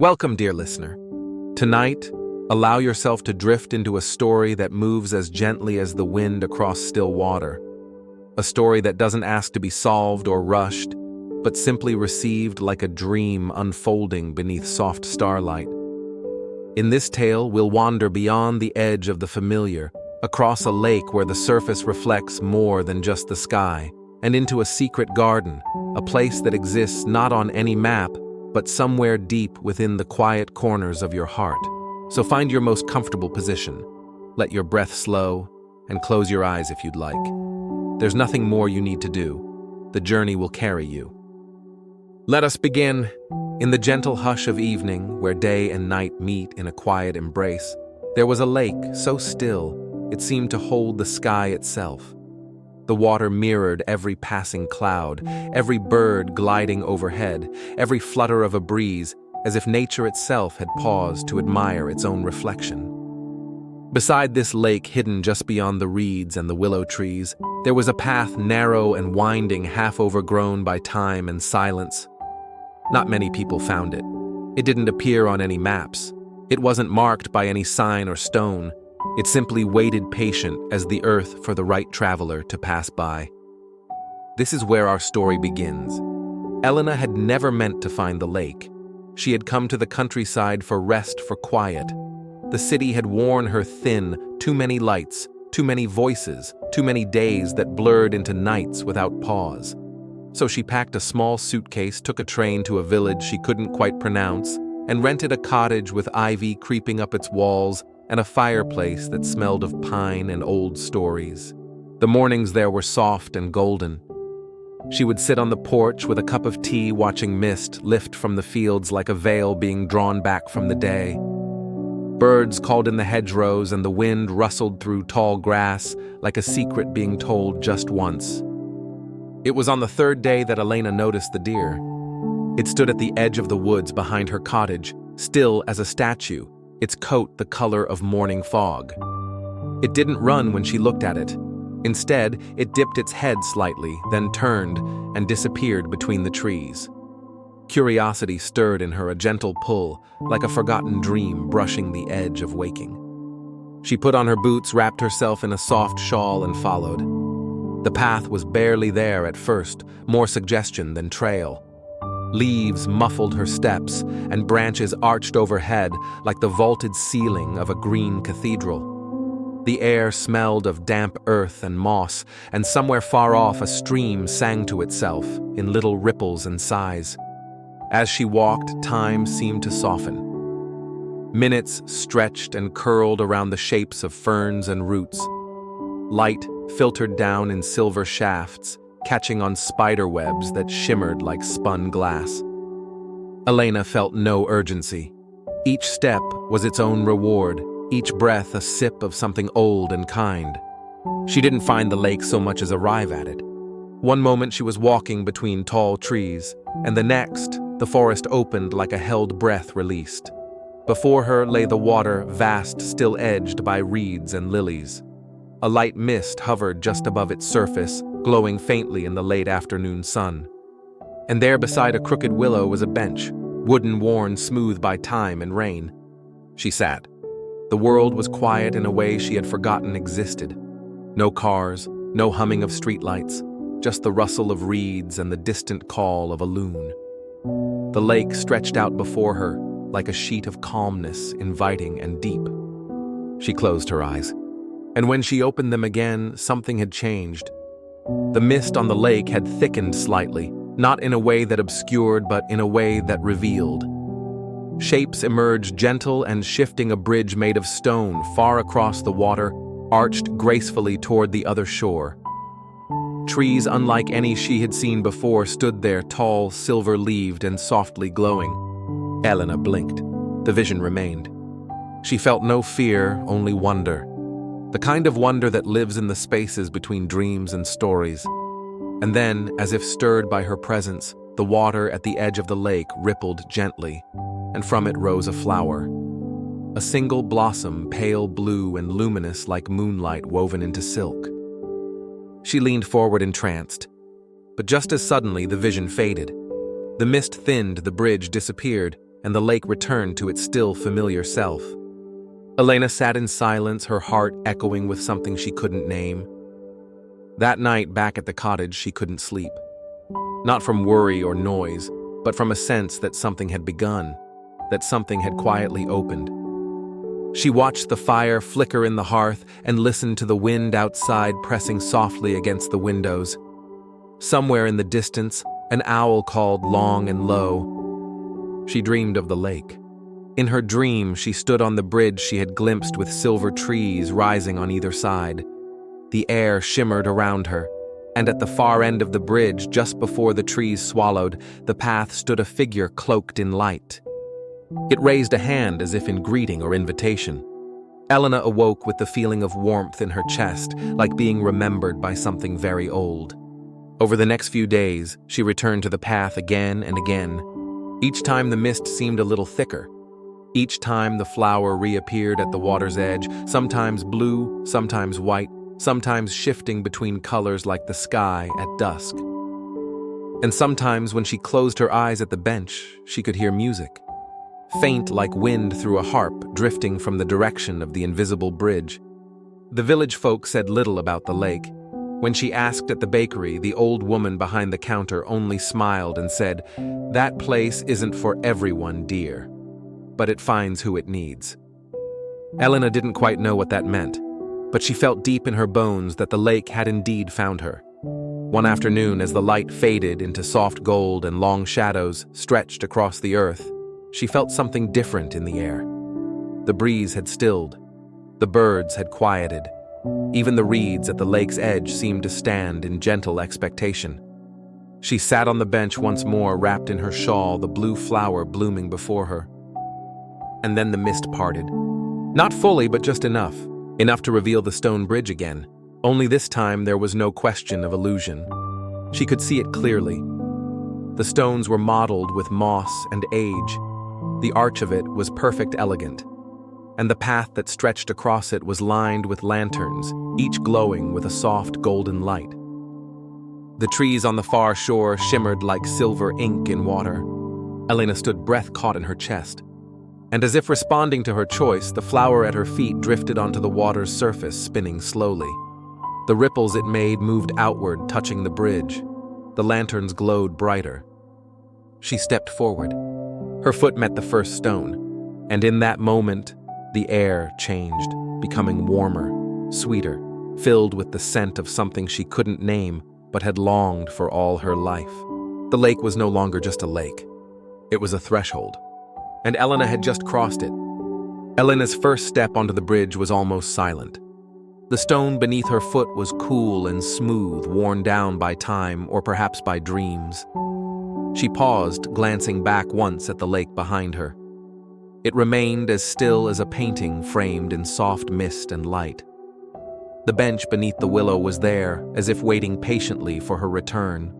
Welcome, dear listener. Tonight, allow yourself to drift into a story that moves as gently as the wind across still water. A story that doesn't ask to be solved or rushed, but simply received like a dream unfolding beneath soft starlight. In this tale, we'll wander beyond the edge of the familiar, across a lake where the surface reflects more than just the sky, and into a secret garden, a place that exists not on any map, but somewhere deep within the quiet corners of your heart. So find your most comfortable position. Let your breath slow, and close your eyes if you'd like. There's nothing more you need to do. The journey will carry you. Let us begin. In the gentle hush of evening, where day and night meet in a quiet embrace, there was a lake so still, it seemed to hold the sky itself. The water mirrored every passing cloud, every bird gliding overhead, every flutter of a breeze, as if nature itself had paused to admire its own reflection. Beside this lake, hidden just beyond the reeds and the willow trees, there was a path narrow and winding, half overgrown by time and silence. Not many people found it. It didn't appear on any maps. It wasn't marked by any sign or stone. It simply waited patient as the earth for the right traveler to pass by. This is where our story begins. Elena had never meant to find the lake. She had come to the countryside for rest, for quiet. The city had worn her thin, too many lights, too many voices, too many days that blurred into nights without pause. So she packed a small suitcase, took a train to a village she couldn't quite pronounce, and rented a cottage with ivy creeping up its walls and a fireplace that smelled of pine and old stories. The mornings there were soft and golden. She would sit on the porch with a cup of tea, watching mist lift from the fields like a veil being drawn back from the day. Birds called in the hedgerows, and the wind rustled through tall grass like a secret being told just once. It was on the third day that Elena noticed the deer. It stood at the edge of the woods behind her cottage, still as a statue, its coat the color of morning fog. It didn't run when she looked at it. Instead, it dipped its head slightly, then turned and disappeared between the trees. Curiosity stirred in her, a gentle pull, like a forgotten dream brushing the edge of waking. She put on her boots, wrapped herself in a soft shawl, and followed. The path was barely there at first, more suggestion than trail. Leaves muffled her steps, and branches arched overhead like the vaulted ceiling of a green cathedral. The air smelled of damp earth and moss, and somewhere far off a stream sang to itself in little ripples and sighs. As she walked, time seemed to soften. Minutes stretched and curled around the shapes of ferns and roots. Light filtered down in silver shafts, catching on spider webs that shimmered like spun glass. Elena felt no urgency. Each step was its own reward, each breath a sip of something old and kind. She didn't find the lake so much as arrive at it. One moment she was walking between tall trees, and the next, the forest opened like a held breath released. Before her lay the water, vast, still edged by reeds and lilies. A light mist hovered just above its surface, glowing faintly in the late afternoon sun. And there beside a crooked willow was a bench, wooden worn smooth by time and rain. She sat. The world was quiet in a way she had forgotten existed. No cars, no humming of streetlights, just the rustle of reeds and the distant call of a loon. The lake stretched out before her like a sheet of calmness, inviting and deep. She closed her eyes. And when she opened them again, something had changed. The mist on the lake had thickened slightly, not in a way that obscured, but in a way that revealed. Shapes emerged, gentle and shifting, a bridge made of stone far across the water, arched gracefully toward the other shore. Trees unlike any she had seen before stood there, tall, silver-leaved, and softly glowing. Elena blinked. The vision remained. She felt no fear, only wonder. The kind of wonder that lives in the spaces between dreams and stories. And then, as if stirred by her presence, the water at the edge of the lake rippled gently, and from it rose a flower. A single blossom, pale blue and luminous like moonlight woven into silk. She leaned forward entranced, but just as suddenly the vision faded. The mist thinned, the bridge disappeared, and the lake returned to its still familiar self. Elena sat in silence, her heart echoing with something she couldn't name. That night, back at the cottage, she couldn't sleep. Not from worry or noise, but from a sense that something had begun, that something had quietly opened. She watched the fire flicker in the hearth and listened to the wind outside pressing softly against the windows. Somewhere in the distance, an owl called long and low. She dreamed of the lake. In her dream, she stood on the bridge she had glimpsed with silver trees rising on either side. The air shimmered around her, and at the far end of the bridge, just before the trees swallowed, the path stood a figure cloaked in light. It raised a hand as if in greeting or invitation. Elena awoke with the feeling of warmth in her chest, like being remembered by something very old. Over the next few days, she returned to the path again and again. Each time the mist seemed a little thicker. Each time the flower reappeared at the water's edge, sometimes blue, sometimes white, sometimes shifting between colors like the sky at dusk. And sometimes when she closed her eyes at the bench, she could hear music, faint like wind through a harp drifting from the direction of the invisible bridge. The village folk said little about the lake. When she asked at the bakery, the old woman behind the counter only smiled and said, "That place isn't for everyone, dear, but it finds who it needs." Elena didn't quite know what that meant, but she felt deep in her bones that the lake had indeed found her. One afternoon, as the light faded into soft gold and long shadows stretched across the earth, she felt something different in the air. The breeze had stilled. The birds had quieted. Even the reeds at the lake's edge seemed to stand in gentle expectation. She sat on the bench once more, wrapped in her shawl, the blue flower blooming before her. And then the mist parted. Not fully, but just enough to reveal the stone bridge again. Only this time there was no question of illusion. She could see it clearly. The stones were mottled with moss and age. The arch of it was perfect elegant, and the path that stretched across it was lined with lanterns, each glowing with a soft golden light. The trees on the far shore shimmered like silver ink in water. Elena stood, breath caught in her chest. And as if responding to her choice, the flower at her feet drifted onto the water's surface, spinning slowly. The ripples it made moved outward, touching the bridge. The lanterns glowed brighter. She stepped forward. Her foot met the first stone, and in that moment, the air changed, becoming warmer, sweeter, filled with the scent of something she couldn't name but had longed for all her life. The lake was no longer just a lake. It was a threshold. And Elena had just crossed it. Elena's first step onto the bridge was almost silent. The stone beneath her foot was cool and smooth, worn down by time or perhaps by dreams. She paused, glancing back once at the lake behind her. It remained as still as a painting framed in soft mist and light. The bench beneath the willow was there, as if waiting patiently for her return.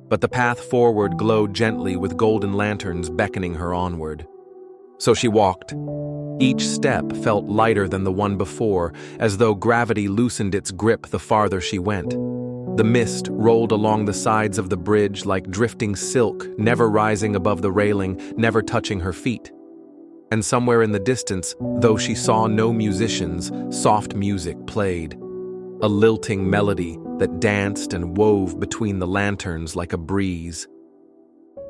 But the path forward glowed gently with golden lanterns beckoning her onward. So she walked. Each step felt lighter than the one before, as though gravity loosened its grip the farther she went. The mist rolled along the sides of the bridge like drifting silk, never rising above the railing, never touching her feet. And somewhere in the distance, though she saw no musicians, soft music played. A lilting melody that danced and wove between the lanterns like a breeze.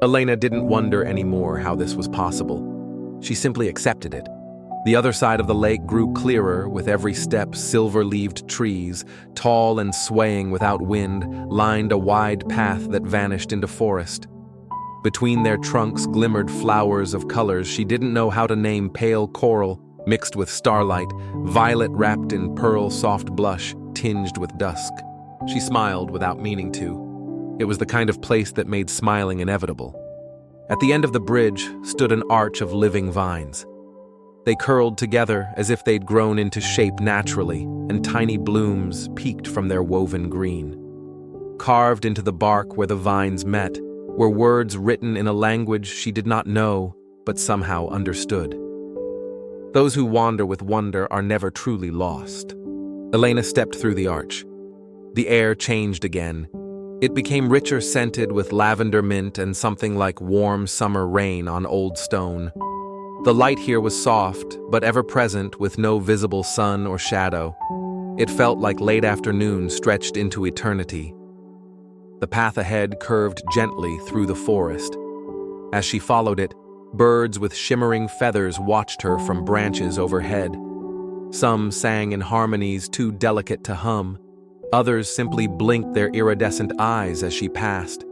Elena didn't wonder anymore how this was possible. She simply accepted it. The other side of the lake grew clearer with every step. Silver-leaved trees, tall and swaying without wind, lined a wide path that vanished into forest. Between their trunks glimmered flowers of colors she didn't know how to name: pale coral mixed with starlight, violet wrapped in pearl soft blush, tinged with dusk. She smiled without meaning to. It was the kind of place that made smiling inevitable. At the end of the bridge stood an arch of living vines. They curled together as if they'd grown into shape naturally, and tiny blooms peeked from their woven green. Carved into the bark where the vines met were words written in a language she did not know, but somehow understood. Those who wander with wonder are never truly lost. Elena stepped through the arch. The air changed again. It became richer scented with lavender mint and something like warm summer rain on old stone. The light here was soft, but ever-present with no visible sun or shadow. It felt like late afternoon stretched into eternity. The path ahead curved gently through the forest. As she followed it, birds with shimmering feathers watched her from branches overhead. Some sang in harmonies too delicate to hum. Others simply blinked their iridescent eyes as she passed.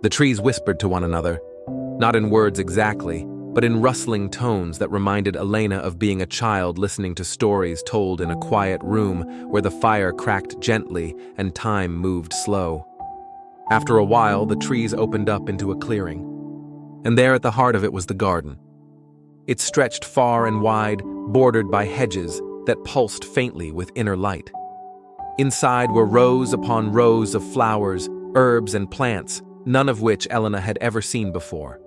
The trees whispered to one another, not in words exactly, but in rustling tones that reminded Elena of being a child listening to stories told in a quiet room where the fire cracked gently and time moved slow. After a while, the trees opened up into a clearing, and there at the heart of it was the garden. It stretched far and wide, bordered by hedges that pulsed faintly with inner light. Inside were rows upon rows of flowers, herbs, and plants, none of which Elena had ever seen before.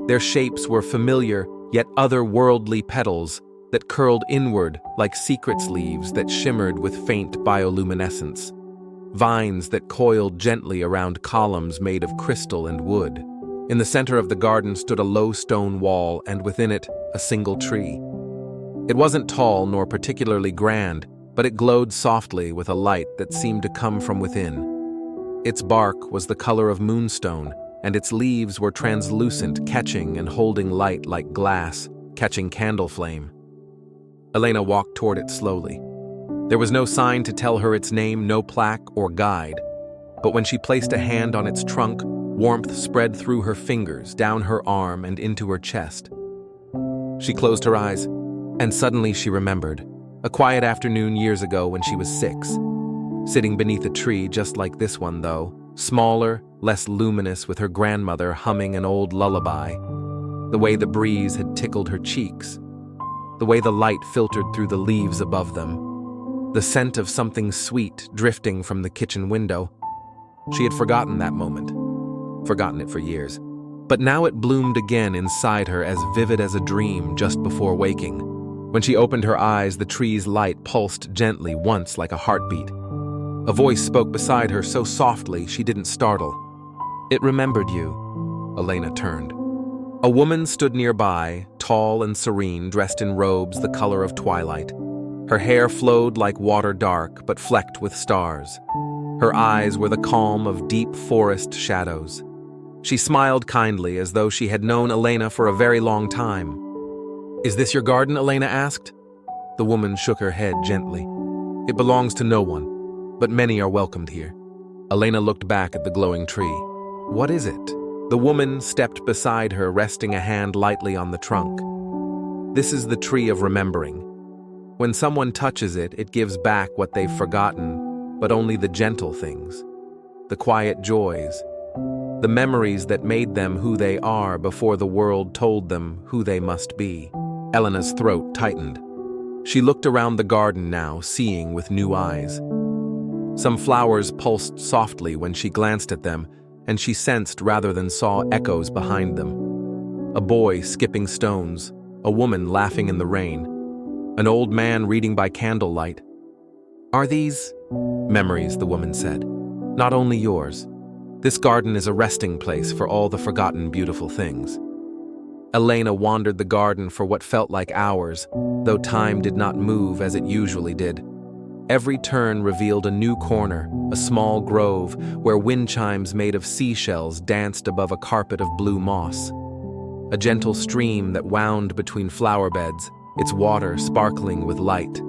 Their shapes were familiar, yet otherworldly petals that curled inward like secret leaves that shimmered with faint bioluminescence. Vines that coiled gently around columns made of crystal and wood. In the center of the garden stood a low stone wall, and within it, a single tree. It wasn't tall nor particularly grand, but it glowed softly with a light that seemed to come from within. Its bark was the color of moonstone, and its leaves were translucent, catching and holding light like glass, catching candle flame. Elena walked toward it slowly. There was no sign to tell her its name, no plaque or guide. But when she placed a hand on its trunk, warmth spread through her fingers, down her arm and into her chest. She closed her eyes, and suddenly she remembered. A quiet afternoon years ago when she was 6. Sitting beneath a tree just like this one, though, smaller, less luminous, with her grandmother humming an old lullaby. The way the breeze had tickled her cheeks. The way the light filtered through the leaves above them. The scent of something sweet drifting from the kitchen window. She had forgotten that moment. Forgotten it for years. But now it bloomed again inside her, as vivid as a dream just before waking. When she opened her eyes, the tree's light pulsed gently once like a heartbeat. A voice spoke beside her so softly she didn't startle. "It remembered you." Elena turned. A woman stood nearby, tall and serene, dressed in robes the color of twilight. Her hair flowed like water, dark but flecked with stars. Her eyes were the calm of deep forest shadows. She smiled kindly, as though she had known Elena for a very long time. "Is this your garden?" Elena asked. The woman shook her head gently. "It belongs to no one, but many are welcomed here." Elena looked back at the glowing tree. "What is it?" The woman stepped beside her, resting a hand lightly on the trunk. "This is the tree of remembering. When someone touches it, it gives back what they've forgotten, but only the gentle things, the quiet joys, the memories that made them who they are before the world told them who they must be." Elena's throat tightened. She looked around the garden now, seeing with new eyes. Some flowers pulsed softly when she glanced at them, and she sensed rather than saw echoes behind them. A boy skipping stones, a woman laughing in the rain, an old man reading by candlelight. "Are these memories?" the woman said. "Not only yours. This garden is a resting place for all the forgotten beautiful things." Elena wandered the garden for what felt like hours, though time did not move as it usually did. Every turn revealed a new corner, a small grove where wind chimes made of seashells danced above a carpet of blue moss. A gentle stream that wound between flower beds, its water sparkling with light.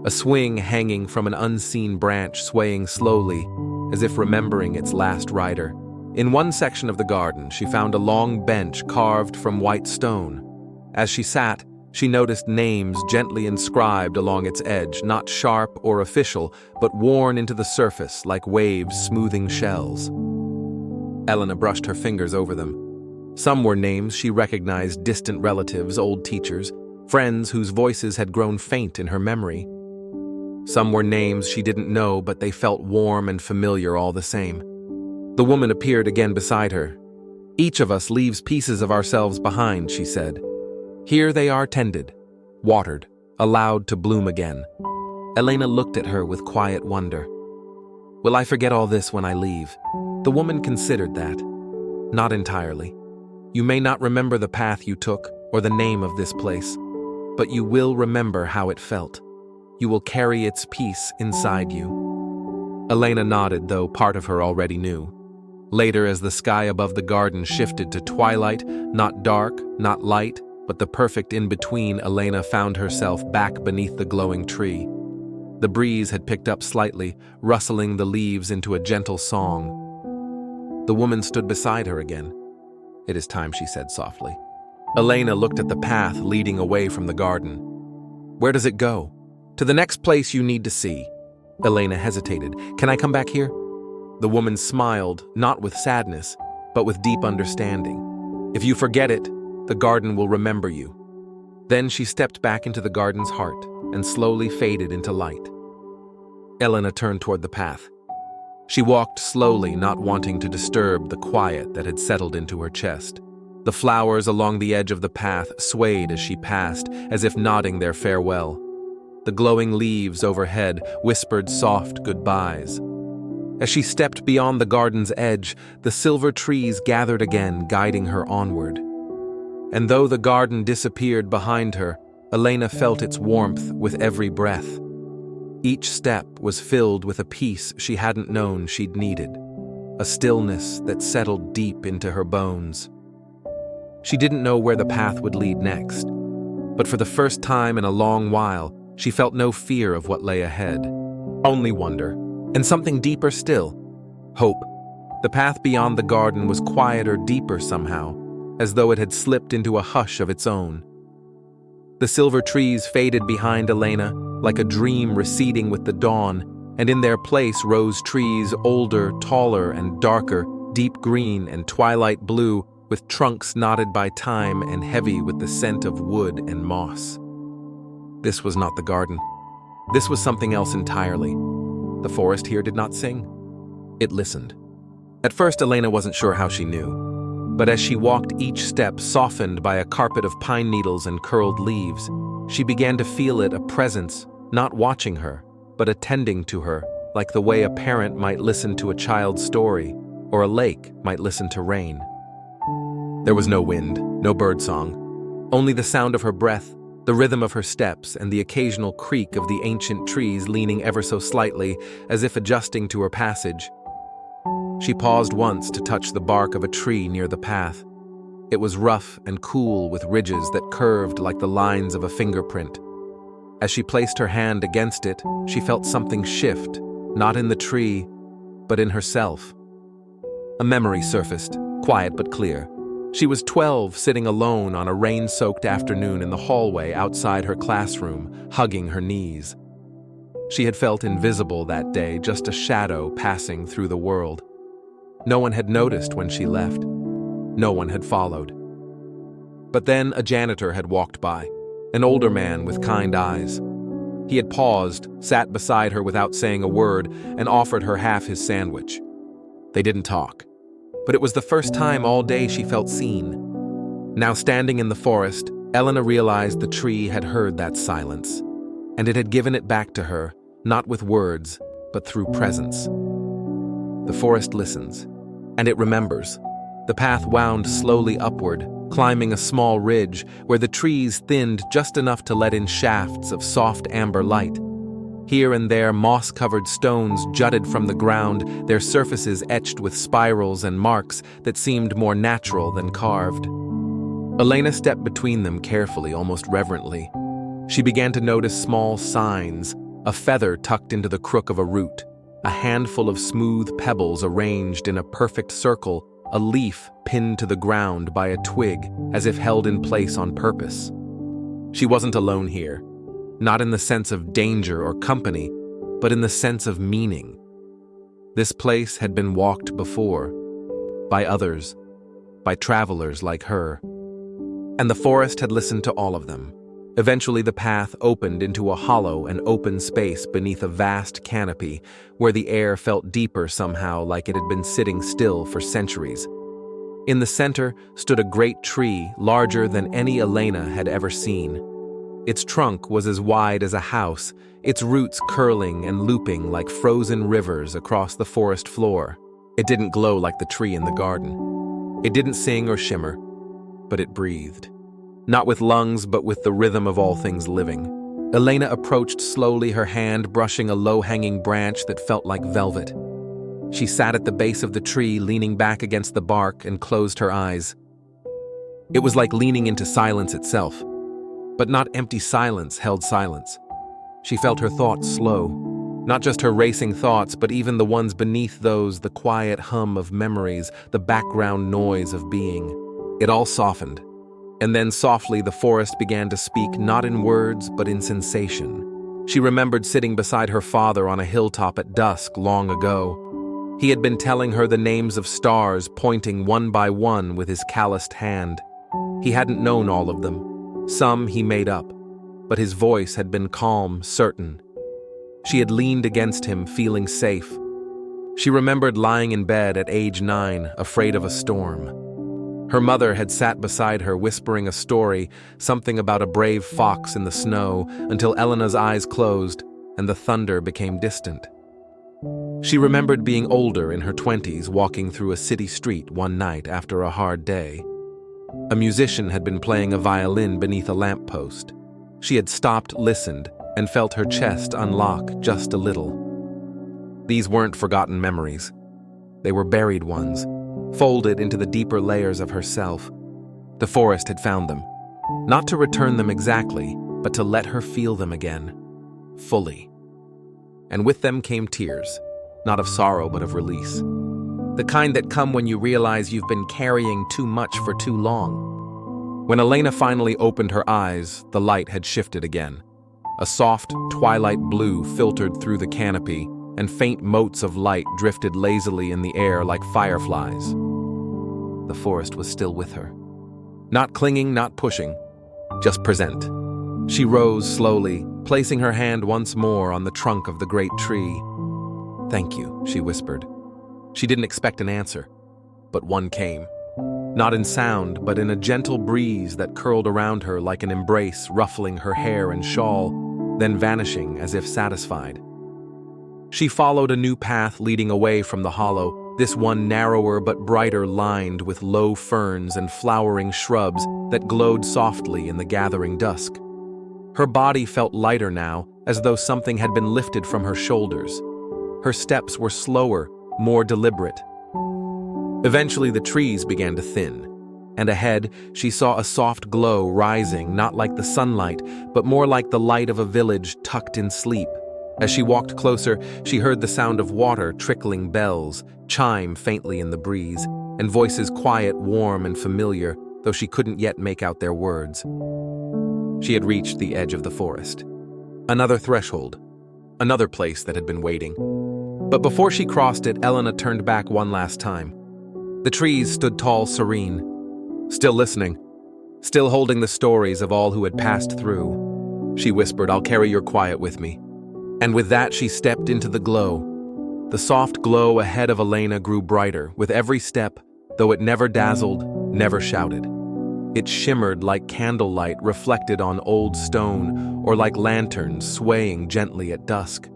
A swing hanging from an unseen branch swaying slowly, as if remembering its last rider. In one section of the garden, she found a long bench carved from white stone. As she sat, she noticed names gently inscribed along its edge, not sharp or official, but worn into the surface like waves smoothing shells. Elena brushed her fingers over them. Some were names she recognized, distant relatives, old teachers, friends whose voices had grown faint in her memory. Some were names she didn't know, but they felt warm and familiar all the same. The woman appeared again beside her. "Each of us leaves pieces of ourselves behind," she said. "Here they are tended, watered, allowed to bloom again." Elena looked at her with quiet wonder. Will I forget all this when I leave? The woman considered that. Not entirely. You may not remember the path you took or the name of this place, but you will remember how it felt. You will carry its peace inside you. Elena nodded, though part of her already knew. Later, as the sky above the garden shifted to twilight, not dark, not light, but the perfect in-between, Elena found herself back beneath the glowing tree. The breeze had picked up slightly, rustling the leaves into a gentle song. The woman stood beside her again. "It is time," she said softly. Elena looked at the path leading away from the garden. "Where does it go?" "To the next place you need to see." Elena hesitated. "Can I come back here?" The woman smiled, not with sadness, but with deep understanding. "If you forget it, the garden will remember you." Then she stepped back into the garden's heart and slowly faded into light. Elena turned toward the path. She walked slowly, not wanting to disturb the quiet that had settled into her chest. The flowers along the edge of the path swayed as she passed, as if nodding their farewell. The glowing leaves overhead whispered soft goodbyes. As she stepped beyond the garden's edge, the silver trees gathered again, guiding her onward. And though the garden disappeared behind her, Elena felt its warmth with every breath. Each step was filled with a peace she hadn't known she'd needed, a stillness that settled deep into her bones. She didn't know where the path would lead next, but for the first time in a long while, she felt no fear of what lay ahead. Only wonder, and something deeper still, hope. The path beyond the garden was quieter, deeper somehow, as though it had slipped into a hush of its own. The silver trees faded behind Elena, like a dream receding with the dawn, and in their place rose trees older, taller, and darker, deep green and twilight blue, with trunks knotted by time and heavy with the scent of wood and moss. This was not the garden. This was something else entirely. The forest here did not sing. It listened. At first, Elena wasn't sure how she knew, but as she walked, each step softened by a carpet of pine needles and curled leaves, she began to feel it, a presence, not watching her, but attending to her, like the way a parent might listen to a child's story, or a lake might listen to rain. There was no wind, no birdsong, only the sound of her breath, the rhythm of her steps, and the occasional creak of the ancient trees leaning ever so slightly, as if adjusting to her passage. She paused once to touch the bark of a tree near the path. It was rough and cool, with ridges that curved like the lines of a fingerprint. As she placed her hand against it, she felt something shift, not in the tree, but in herself. A memory surfaced, quiet but clear. She was 12, sitting alone on a rain-soaked afternoon in the hallway outside her classroom, hugging her knees. She had felt invisible that day, just a shadow passing through the world. No one had noticed when she left. No one had followed. But then a janitor had walked by, an older man with kind eyes. He had paused, sat beside her without saying a word, and offered her half his sandwich. They didn't talk. But it was the first time all day she felt seen. Now standing in the forest, Elena realized the tree had heard that silence, and it had given it back to her, not with words, but through presence. The forest listens, and it remembers. The path wound slowly upward, climbing a small ridge where the trees thinned just enough to let in shafts of soft amber light. Here and there, moss-covered stones jutted from the ground, their surfaces etched with spirals and marks that seemed more natural than carved. Elena stepped between them carefully, almost reverently. She began to notice small signs, a feather tucked into the crook of a root, a handful of smooth pebbles arranged in a perfect circle, a leaf pinned to the ground by a twig, as if held in place on purpose. She wasn't alone here. Not in the sense of danger or company, but in the sense of meaning. This place had been walked before, by others, by travelers like her. And the forest had listened to all of them. Eventually the path opened into a hollow and open space beneath a vast canopy, where the air felt deeper somehow, like it had been sitting still for centuries. In the center stood a great tree, larger than any Elena had ever seen. Its trunk was as wide as a house, its roots curling and looping like frozen rivers across the forest floor. It didn't glow like the tree in the garden. It didn't sing or shimmer, but it breathed. Not with lungs, but with the rhythm of all things living. Elena approached slowly, her hand brushing a low-hanging branch that felt like velvet. She sat at the base of the tree, leaning back against the bark, and closed her eyes. It was like leaning into silence itself, but not empty silence held silence. She felt her thoughts slow, not just her racing thoughts, but even the ones beneath those, the quiet hum of memories, the background noise of being. It all softened. And then softly the forest began to speak, not in words, but in sensation. She remembered sitting beside her father on a hilltop at dusk long ago. He had been telling her the names of stars, pointing one by one with his calloused hand. He hadn't known all of them. Some he made up, but his voice had been calm, certain. She had leaned against him, feeling safe. She remembered lying in bed at age 9, afraid of a storm. Her mother had sat beside her, whispering a story, something about a brave fox in the snow, until Elena's eyes closed and the thunder became distant. She remembered being older, in her 20s, walking through a city street one night after a hard day. A musician had been playing a violin beneath a lamppost. She had stopped, listened, and felt her chest unlock just a little. These weren't forgotten memories. They were buried ones, folded into the deeper layers of herself. The forest had found them, not to return them exactly, but to let her feel them again, fully. And with them came tears, not of sorrow but of release. The kind that come when you realize you've been carrying too much for too long. When Elena finally opened her eyes, the light had shifted again. A soft, twilight blue filtered through the canopy, and faint motes of light drifted lazily in the air like fireflies. The forest was still with her. Not clinging, not pushing, just present. She rose slowly, placing her hand once more on the trunk of the great tree. "Thank you," she whispered. She didn't expect an answer, but one came. Not in sound, but in a gentle breeze that curled around her like an embrace, ruffling her hair and shawl, then vanishing as if satisfied. She followed a new path leading away from the hollow, this one narrower but brighter, lined with low ferns and flowering shrubs that glowed softly in the gathering dusk. Her body felt lighter now, as though something had been lifted from her shoulders. Her steps were slower, more deliberate. Eventually the trees began to thin, and ahead she saw a soft glow rising, not like the sunlight, but more like the light of a village tucked in sleep. As she walked closer, she heard the sound of water trickling, bells chime faintly in the breeze, and voices quiet, warm, and familiar, though she couldn't yet make out their words. She had reached the edge of the forest. Another threshold, another place that had been waiting. But before she crossed it, Elena turned back one last time. The trees stood tall, serene, still listening, still holding the stories of all who had passed through. She whispered, "I'll carry your quiet with me." And with that, she stepped into the glow. The soft glow ahead of Elena grew brighter with every step, though it never dazzled, never shouted. It shimmered like candlelight reflected on old stone, or like lanterns swaying gently at dusk.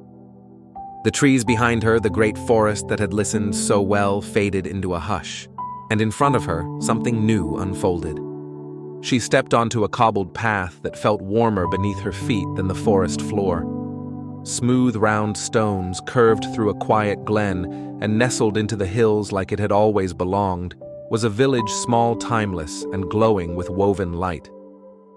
The trees behind her, the great forest that had listened so well, faded into a hush, and in front of her, something new unfolded. She stepped onto a cobbled path that felt warmer beneath her feet than the forest floor. Smooth, round stones curved through a quiet glen, and nestled into the hills like it had always belonged, was a village small, timeless, and glowing with woven light.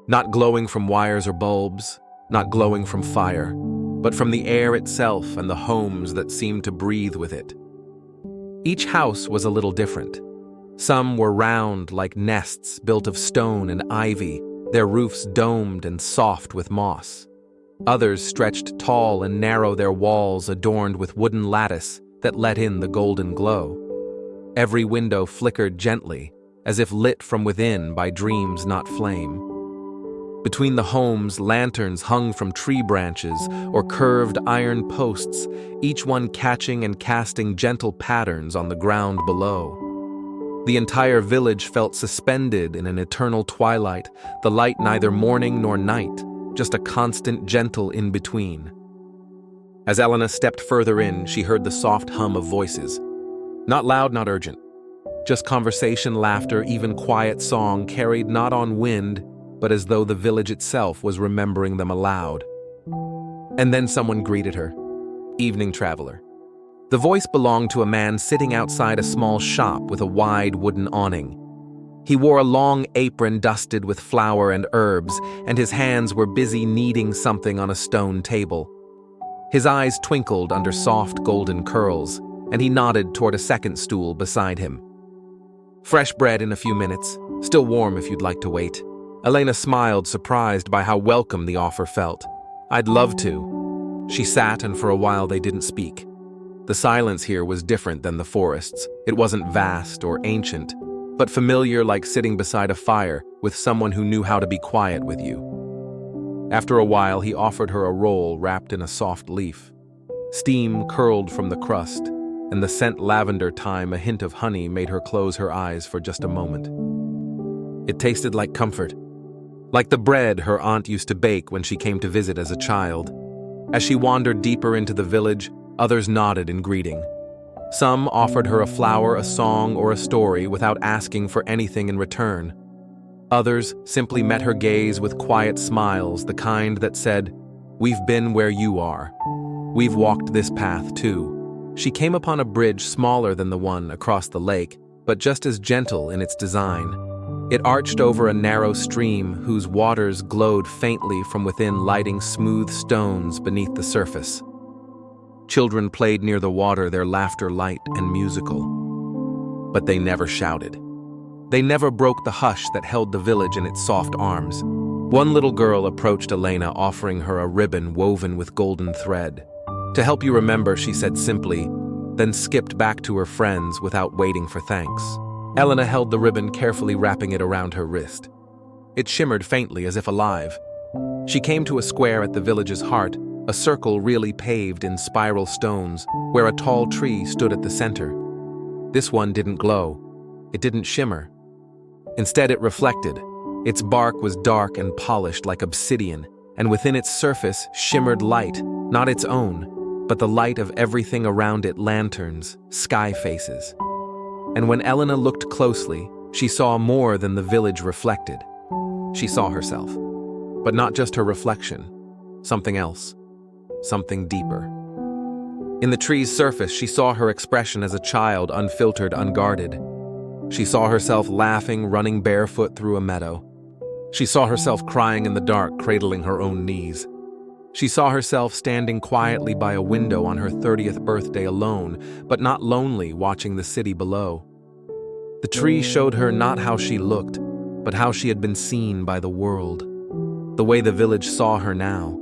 Not glowing from wires or bulbs, not glowing from fire, but from the air itself and the homes that seemed to breathe with it. Each house was a little different. Some were round like nests built of stone and ivy, their roofs domed and soft with moss. Others stretched tall and narrow, their walls adorned with wooden lattice that let in the golden glow. Every window flickered gently, as if lit from within by dreams not flame. Between the homes, lanterns hung from tree branches or curved iron posts, each one catching and casting gentle patterns on the ground below. The entire village felt suspended in an eternal twilight, the light neither morning nor night, just a constant, gentle in-between. As Elena stepped further in, she heard the soft hum of voices. Not loud, not urgent. Just conversation, laughter, even quiet song carried not on wind, but as though the village itself was remembering them aloud. And then someone greeted her. Evening traveler. The voice belonged to a man sitting outside a small shop with a wide wooden awning. He wore a long apron dusted with flour and herbs, and his hands were busy kneading something on a stone table. His eyes twinkled under soft golden curls, and he nodded toward a second stool beside him. Fresh bread in a few minutes, still warm if you'd like to wait. Elena smiled, surprised by how welcome the offer felt. I'd love to. She sat, and for a while they didn't speak. The silence here was different than the forests. It wasn't vast or ancient, but familiar, like sitting beside a fire with someone who knew how to be quiet with you. After a while, he offered her a roll wrapped in a soft leaf. Steam curled from the crust, and the scent lavender thyme, a hint of honey, made her close her eyes for just a moment. It tasted like comfort, like the bread her aunt used to bake when she came to visit as a child. As she wandered deeper into the village, others nodded in greeting. Some offered her a flower, a song, or a story without asking for anything in return. Others simply met her gaze with quiet smiles, the kind that said, "We've been where you are. We've walked this path too." She came upon a bridge smaller than the one across the lake, but just as gentle in its design. It arched over a narrow stream whose waters glowed faintly from within, lighting smooth stones beneath the surface. Children played near the water, their laughter light and musical. But they never shouted. They never broke the hush that held the village in its soft arms. One little girl approached Elena, offering her a ribbon woven with golden thread. "To help you remember," she said simply, then skipped back to her friends without waiting for thanks. Elena held the ribbon, carefully wrapping it around her wrist. It shimmered faintly, as if alive. She came to a square at the village's heart, a circle really paved in spiral stones, where a tall tree stood at the center. This one didn't glow. It didn't shimmer. Instead, it reflected. Its bark was dark and polished like obsidian, and within its surface shimmered light, not its own, but the light of everything around it: lanterns, sky faces. And when Elena looked closely, she saw more than the village reflected. She saw herself. But not just her reflection. Something else. Something deeper. In the tree's surface, she saw her expression as a child, unfiltered, unguarded. She saw herself laughing, running barefoot through a meadow. She saw herself crying in the dark, cradling her own knees. She saw herself standing quietly by a window on her 30th birthday, alone, but not lonely, watching the city below. The tree showed her not how she looked, but how she had been seen by the world. The way the village saw her now.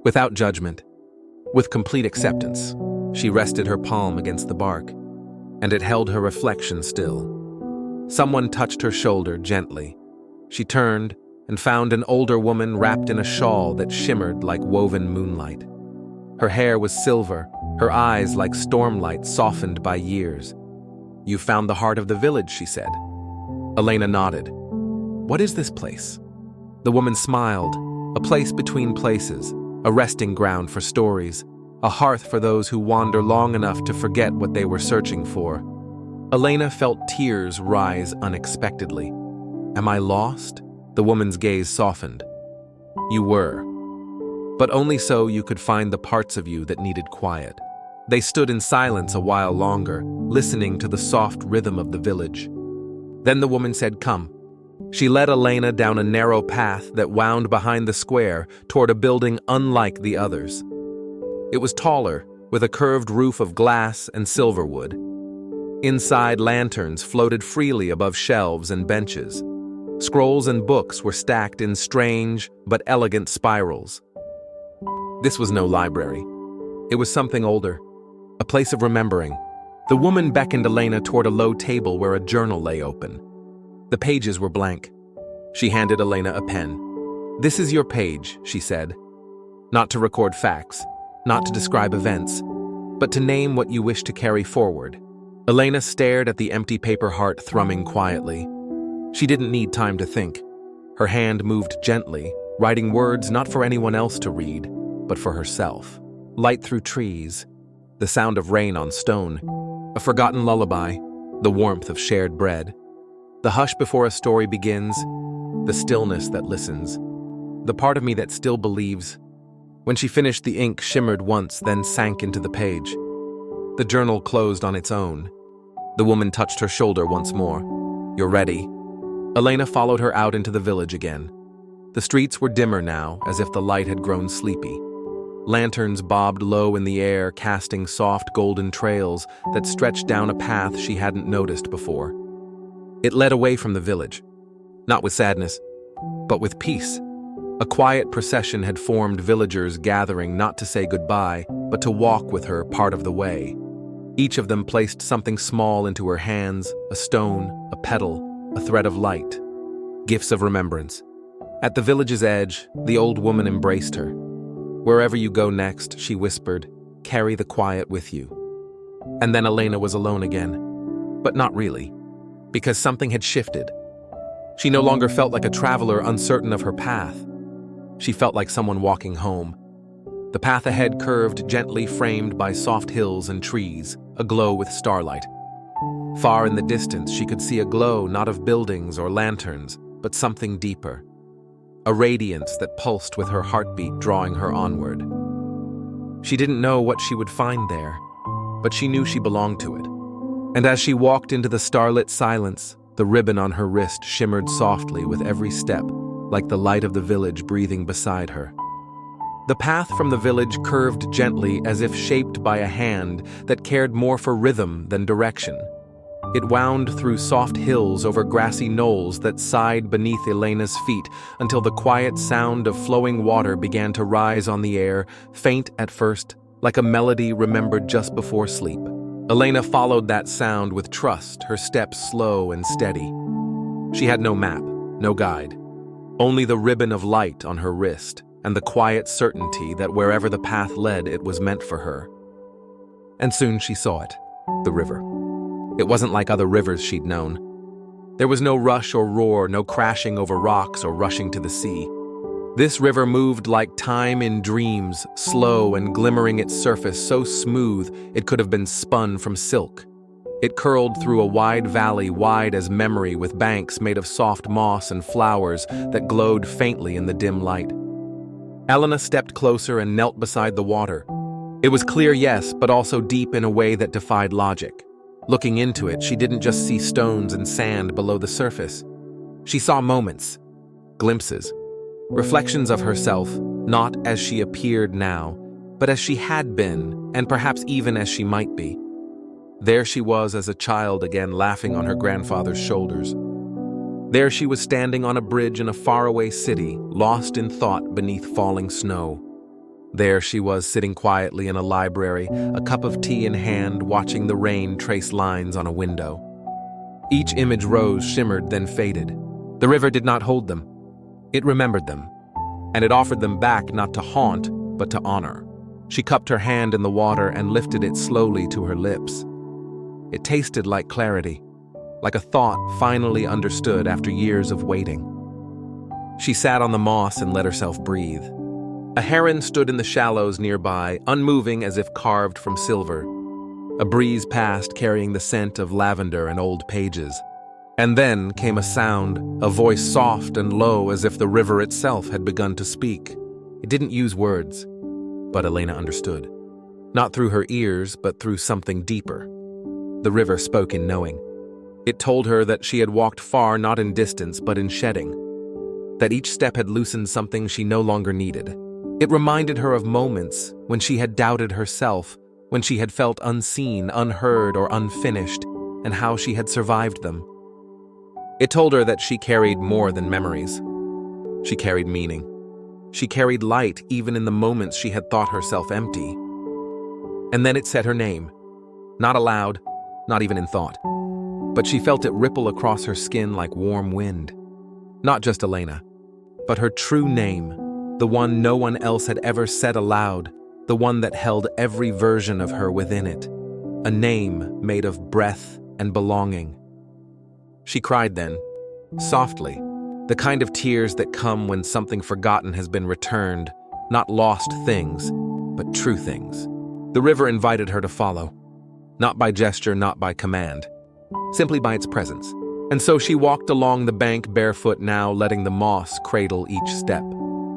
Without judgment, with complete acceptance, she rested her palm against the bark, and it held her reflection still. Someone touched her shoulder gently. She turned and found an older woman wrapped in a shawl that shimmered like woven moonlight. Her hair was silver, her eyes like stormlight softened by years. "You found the heart of the village," she said. Elena nodded. "What is this place?" The woman smiled. "A place between places, a resting ground for stories, a hearth for those who wander long enough to forget what they were searching for." Elena felt tears rise unexpectedly. "Am I lost?" The woman's gaze softened. "You were. But only so you could find the parts of you that needed quiet." They stood in silence a while longer, listening to the soft rhythm of the village. Then the woman said, "Come." She led Elena down a narrow path that wound behind the square toward a building unlike the others. It was taller, with a curved roof of glass and silverwood. Inside, lanterns floated freely above shelves and benches. Scrolls and books were stacked in strange but elegant spirals. This was no library. It was something older, a place of remembering. The woman beckoned Elena toward a low table where a journal lay open. The pages were blank. She handed Elena a pen. "This is your page," she said. "Not to record facts, not to describe events, but to name what you wish to carry forward." Elena stared at the empty paper heart thrumming quietly. She didn't need time to think. Her hand moved gently, writing words not for anyone else to read, but for herself. Light through trees, the sound of rain on stone, a forgotten lullaby, the warmth of shared bread, the hush before a story begins, the stillness that listens, the part of me that still believes. When she finished, the ink shimmered once, then sank into the page. The journal closed on its own. The woman touched her shoulder once more. "You're ready." Elena followed her out into the village again. The streets were dimmer now, as if the light had grown sleepy. Lanterns bobbed low in the air, casting soft golden trails that stretched down a path she hadn't noticed before. It led away from the village, not with sadness, but with peace. A quiet procession had formed, villagers gathering not to say goodbye, but to walk with her part of the way. Each of them placed something small into her hands, a stone, a petal, a thread of light. Gifts of remembrance. At the village's edge, the old woman embraced her. "Wherever you go next," she whispered, "carry the quiet with you." And then Elena was alone again. But not really, because something had shifted. She no longer felt like a traveler uncertain of her path. She felt like someone walking home. The path ahead curved gently, framed by soft hills and trees, aglow with starlight. Far in the distance, she could see a glow not of buildings or lanterns, but something deeper. A radiance that pulsed with her heartbeat, drawing her onward. She didn't know what she would find there, but she knew she belonged to it. And as she walked into the starlit silence, the ribbon on her wrist shimmered softly with every step, like the light of the village breathing beside her. The path from the village curved gently, as if shaped by a hand that cared more for rhythm than direction. It wound through soft hills, over grassy knolls that sighed beneath Elena's feet, until the quiet sound of flowing water began to rise on the air, faint at first, like a melody remembered just before sleep. Elena followed that sound with trust, her steps slow and steady. She had no map, no guide, only the ribbon of light on her wrist, and the quiet certainty that wherever the path led, it was meant for her. And soon she saw it, the river. It wasn't like other rivers she'd known. There was no rush or roar, no crashing over rocks or rushing to the sea. This river moved like time in dreams, slow and glimmering, its surface so smooth it could have been spun from silk. It curled through a wide valley, wide as memory, with banks made of soft moss and flowers that glowed faintly in the dim light. Elena stepped closer and knelt beside the water. It was clear, yes, but also deep in a way that defied logic. Looking into it, she didn't just see stones and sand below the surface. She saw moments, glimpses, reflections of herself, not as she appeared now, but as she had been, and perhaps even as she might be. There she was as a child again, laughing on her grandfather's shoulders. There she was standing on a bridge in a faraway city, lost in thought beneath falling snow. There she was sitting quietly in a library, a cup of tea in hand, watching the rain trace lines on a window. Each image rose, shimmered, then faded. The river did not hold them. It remembered them, and it offered them back, not to haunt, but to honor. She cupped her hand in the water and lifted it slowly to her lips. It tasted like clarity, like a thought finally understood after years of waiting. She sat on the moss and let herself breathe. A heron stood in the shallows nearby, unmoving as if carved from silver. A breeze passed, carrying the scent of lavender and old pages. And then came a sound, a voice soft and low, as if the river itself had begun to speak. It didn't use words, but Elena understood. Not through her ears, but through something deeper. The river spoke in knowing. It told her that she had walked far, not in distance, but in shedding. That each step had loosened something she no longer needed. It reminded her of moments when she had doubted herself, when she had felt unseen, unheard, or unfinished, and how she had survived them. It told her that she carried more than memories. She carried meaning. She carried light even in the moments she had thought herself empty. And then it said her name. Not aloud, not even in thought. But she felt it ripple across her skin like warm wind. Not just Elena, but her true name, the one no one else had ever said aloud, the one that held every version of her within it. A name made of breath and belonging. She cried then, softly, The kind of tears that come when something forgotten has been returned, not lost things, but true things. The river invited her to follow, not by gesture, not by command, simply by its presence. And so she walked along the bank barefoot now, letting the moss cradle each step.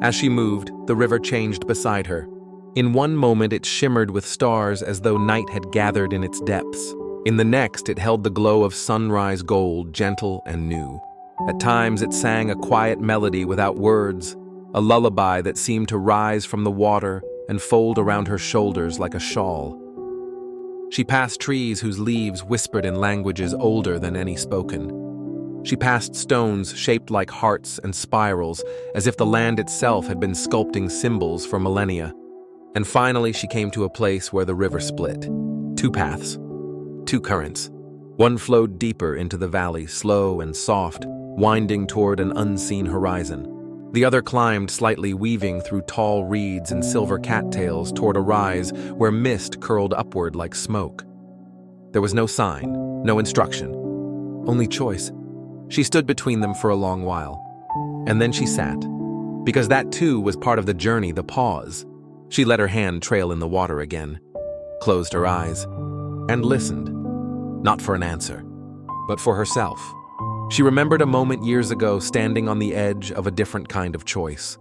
As she moved, the river changed beside her. In one moment it shimmered with stars as though night had gathered in its depths. In the next it held the glow of sunrise gold, gentle and new. At times it sang a quiet melody without words, a lullaby that seemed to rise from the water and fold around her shoulders like a shawl. She passed trees whose leaves whispered in languages older than any spoken. She passed stones shaped like hearts and spirals, as if the land itself had been sculpting symbols for millennia. And finally she came to a place where the river split. Two paths, two currents. One flowed deeper into the valley, slow and soft, winding toward an unseen horizon. The other climbed slightly, weaving through tall reeds and silver cattails toward a rise where mist curled upward like smoke. There was no sign, no instruction, only choice. She stood between them for a long while. And then she sat, because that too was part of the journey, the pause. She let her hand trail in the water again, closed her eyes, and listened, not for an answer, but for herself. She remembered a moment years ago standing on the edge of a different kind of choice.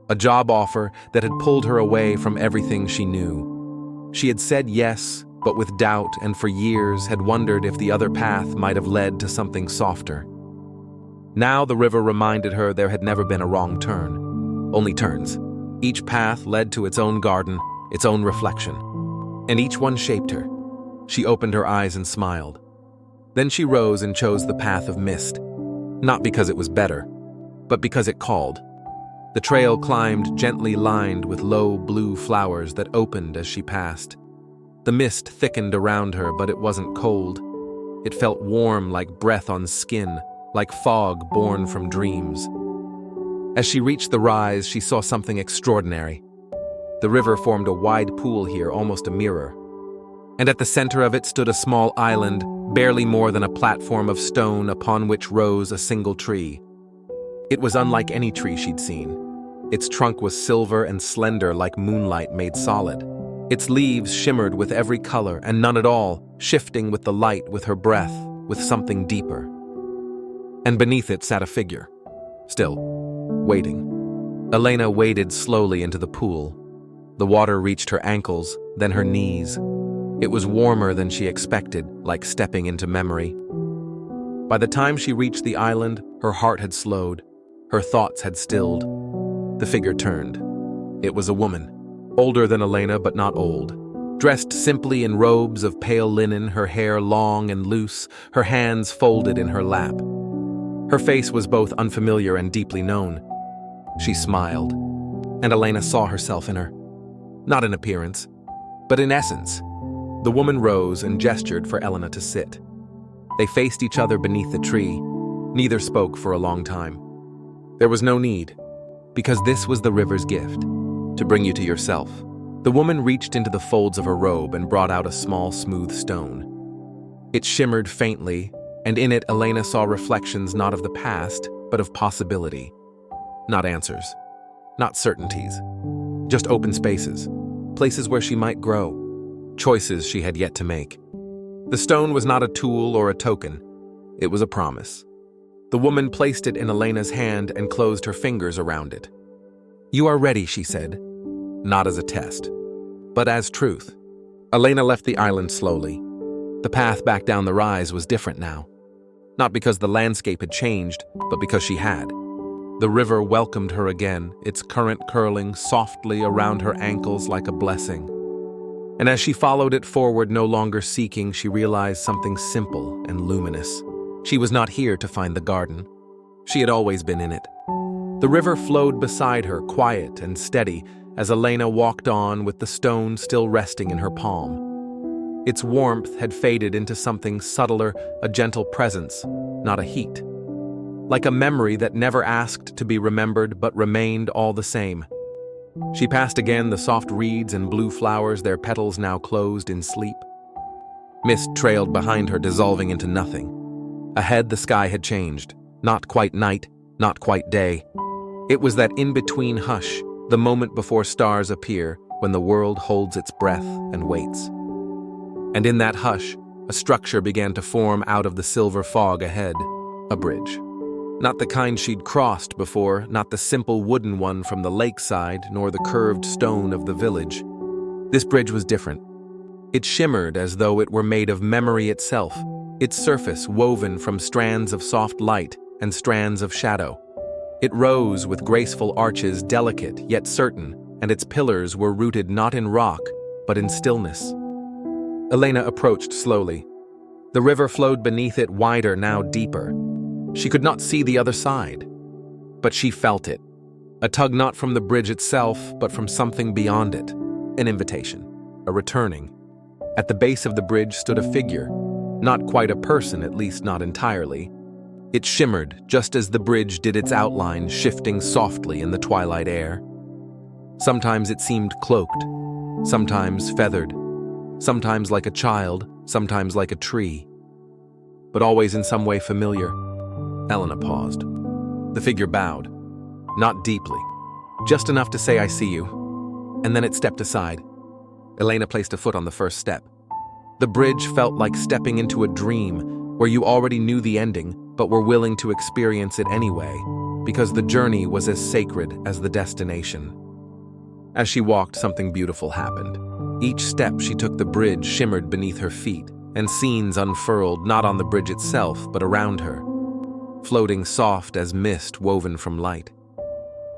A job offer that had pulled her away from everything she knew. She had said yes, but with doubt, and for years had wondered if the other path might have led to something softer. Now the river reminded her there had never been a wrong turn, only turns. Each path led to its own garden, its own reflection, and each one shaped her. She opened her eyes and smiled. Then she rose and chose the path of mist, not because it was better, but because it called. The trail climbed, gently lined with low blue flowers that opened as she passed. The mist thickened around her, but it wasn't cold. It felt warm, like breath on skin, like fog born from dreams. As she reached the rise, she saw something extraordinary. The river formed a wide pool here, almost a mirror. And at the center of it stood a small island, barely more than a platform of stone upon which rose a single tree. It was unlike any tree she'd seen. Its trunk was silver and slender like moonlight made solid. Its leaves shimmered with every color, and none at all, shifting with the light, with her breath, with something deeper. And beneath it sat a figure, still, waiting. Elena waded slowly into the pool. The water reached her ankles, then her knees. It was warmer than she expected, like stepping into memory. By the time she reached the island, her heart had slowed, her thoughts had stilled. The figure turned. It was a woman, older than Elena but not old. Dressed simply in robes of pale linen, her hair long and loose, her hands folded in her lap. Her face was both unfamiliar and deeply known. She smiled, and Elena saw herself in her. Not in appearance, but in essence. The woman rose and gestured for Elena to sit. They faced each other beneath the tree. Neither spoke for a long time. There was no need, because this was the river's gift, to bring you to yourself. The woman reached into the folds of her robe and brought out a small, smooth stone. It shimmered faintly, and in it Elena saw reflections not of the past, but of possibility. Not answers, not certainties, just open spaces, places where she might grow. Choices she had yet to make. The stone was not a tool or a token. It was a promise. The woman placed it in Elena's hand and closed her fingers around it. "You are ready," she said, not as a test, but as truth. Elena left the island slowly. The path back down the rise was different now. Not because the landscape had changed, but because she had. The river welcomed her again, its current curling softly around her ankles like a blessing. And as she followed it forward, no longer seeking, she realized something simple and luminous. She was not here to find the garden. She had always been in it. The river flowed beside her, quiet and steady, as Elena walked on with the stone still resting in her palm. Its warmth had faded into something subtler, a gentle presence, not a heat. Like a memory that never asked to be remembered but remained all the same. She passed again the soft reeds and blue flowers, their petals now closed in sleep. Mist trailed behind her, dissolving into nothing. Ahead, the sky had changed. Not quite night, not quite day. It was that in-between hush, the moment before stars appear, when the world holds its breath and waits. And in that hush, a structure began to form out of the silver fog ahead, a bridge. Not the kind she'd crossed before, not the simple wooden one from the lakeside, nor the curved stone of the village. This bridge was different. It shimmered as though it were made of memory itself, its surface woven from strands of soft light and strands of shadow. It rose with graceful arches, delicate yet certain, and its pillars were rooted not in rock, but in stillness. Elena approached slowly. The river flowed beneath it, wider, now deeper. She could not see the other side, but she felt it. A tug not from the bridge itself, but from something beyond it. An invitation, a returning. At the base of the bridge stood a figure, not quite a person, at least not entirely. It shimmered just as the bridge did its outline, shifting softly in the twilight air. Sometimes it seemed cloaked, sometimes feathered, sometimes like a child, sometimes like a tree, but always in some way familiar. Elena paused. The figure bowed, not deeply, just enough to say, "I see you," and then it stepped aside. Elena placed a foot on the first step. The bridge felt like stepping into a dream where you already knew the ending, but were willing to experience it anyway, because the journey was as sacred as the destination. As she walked, something beautiful happened. Each step she took, the bridge shimmered beneath her feet, and scenes unfurled not on the bridge itself, but around her, floating soft as mist woven from light.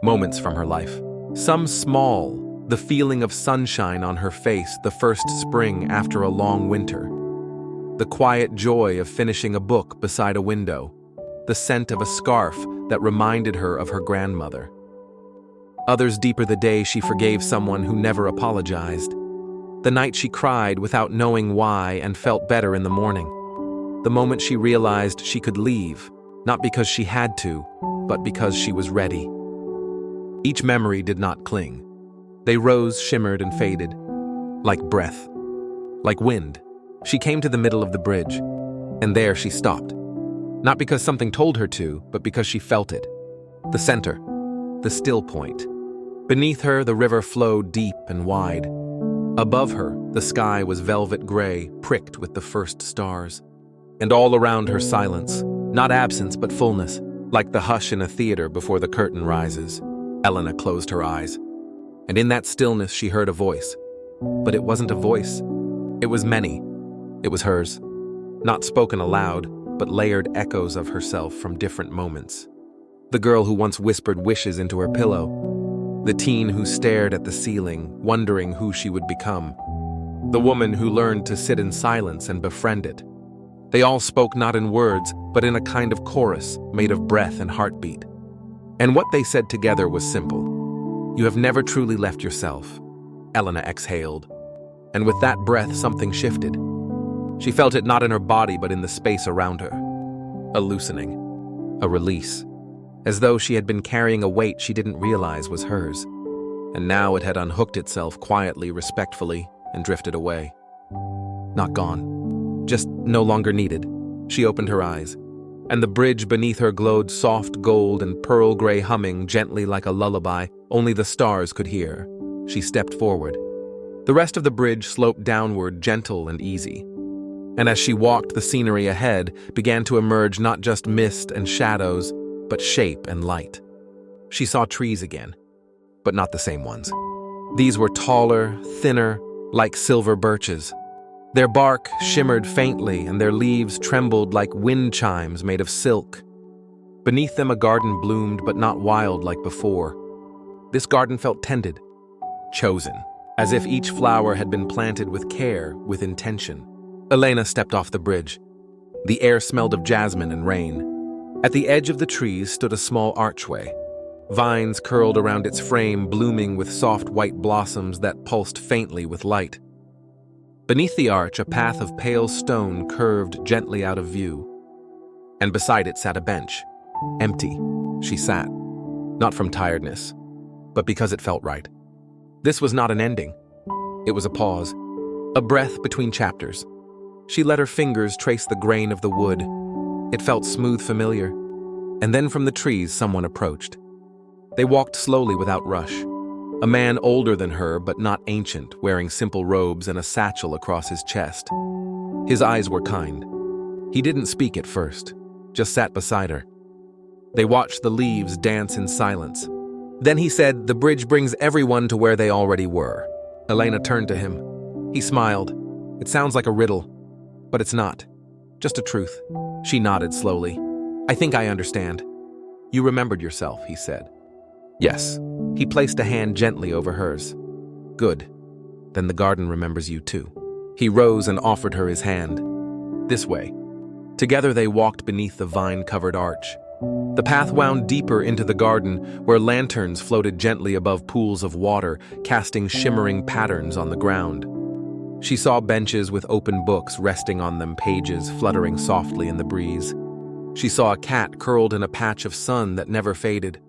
Moments from her life, some small, the feeling of sunshine on her face, the first spring after a long winter, the quiet joy of finishing a book beside a window, the scent of a scarf that reminded her of her grandmother. Others deeper, the day she forgave someone who never apologized, the night she cried without knowing why and felt better in the morning, the moment she realized she could leave, not because she had to, but because she was ready. Each memory did not cling. They rose, shimmered, and faded, like breath, like wind. She came to the middle of the bridge, and there she stopped. Not because something told her to, but because she felt it. The center, the still point. Beneath her, the river flowed deep and wide. Above her, the sky was velvet gray, pricked with the first stars. And all around her, silence, not absence, but fullness, like the hush in a theater before the curtain rises. Elena closed her eyes. And in that stillness she heard a voice. But it wasn't a voice. It was many. It was hers. Not spoken aloud, but layered echoes of herself from different moments. The girl who once whispered wishes into her pillow. The teen who stared at the ceiling, wondering who she would become. The woman who learned to sit in silence and befriend it. They all spoke not in words, but in a kind of chorus made of breath and heartbeat. And what they said together was simple. "You have never truly left yourself," Elena exhaled. And with that breath, something shifted. She felt it not in her body, but in the space around her. A loosening, a release, as though she had been carrying a weight she didn't realize was hers. And now it had unhooked itself quietly, respectfully, and drifted away. Not gone, just no longer needed. She opened her eyes, and the bridge beneath her glowed soft gold and pearl gray, humming gently like a lullaby only the stars could hear. She stepped forward. The rest of the bridge sloped downward, gentle and easy. And as she walked, the scenery ahead began to emerge, not just mist and shadows, but shape and light. She saw trees again, but not the same ones. These were taller, thinner, like silver birches. Their bark shimmered faintly, and their leaves trembled like wind chimes made of silk. Beneath them, a garden bloomed, but not wild like before. This garden felt tended, chosen, as if each flower had been planted with care, with intention. Elena stepped off the bridge. The air smelled of jasmine and rain. At the edge of the trees stood a small archway. Vines curled around its frame, blooming with soft white blossoms that pulsed faintly with light. Beneath the arch, a path of pale stone curved gently out of view. And beside it sat a bench. Empty. She sat. Not from tiredness, but because it felt right. This was not an ending. It was a pause. A breath between chapters. She let her fingers trace the grain of the wood. It felt smooth, familiar. And then from the trees someone approached. They walked slowly without rush. A man older than her but not ancient, wearing simple robes and a satchel across his chest. His eyes were kind. He didn't speak at first, just sat beside her. They watched the leaves dance in silence. Then he said, "The bridge brings everyone to where they already were." Elena turned to him. He smiled. "It sounds like a riddle, but it's not. Just a truth." She nodded slowly. "I think I understand." "You remembered yourself," he said. "Yes." He placed a hand gently over hers. "Good. Then the garden remembers you too." He rose and offered her his hand. "This way." Together they walked beneath the vine-covered arch. The path wound deeper into the garden, where lanterns floated gently above pools of water, casting shimmering patterns on the ground. She saw benches with open books resting on them, pages fluttering softly in the breeze. She saw a cat curled in a patch of sun that never faded.